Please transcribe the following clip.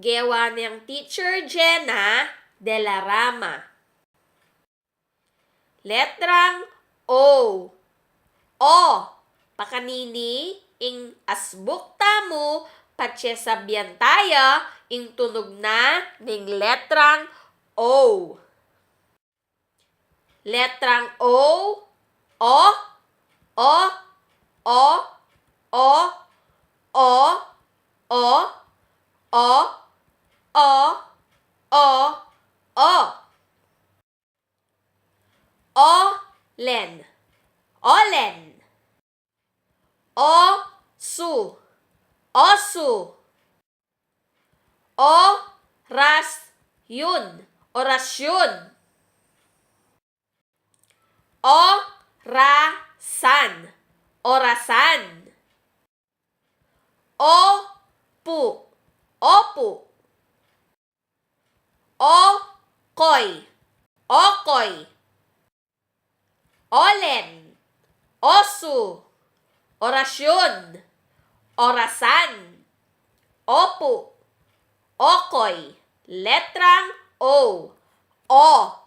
gawa ng Teacher Jenna de la Rama. Letrang O. O. Pakanini, ing asbuk tamu, patsesabyan tayo, ing tunog na ng letrang O. Letrang O. O. O. O. O. O. O. O. O. O. O. Olen. Olen. Osu. Osu. Orasyon. Orasyon. Orasan. Orasan. Opu. Opu. Okoy. Okoy. Olen. Osu. Orasyon. Orasan. Opu. Okoy. Letrang O. O.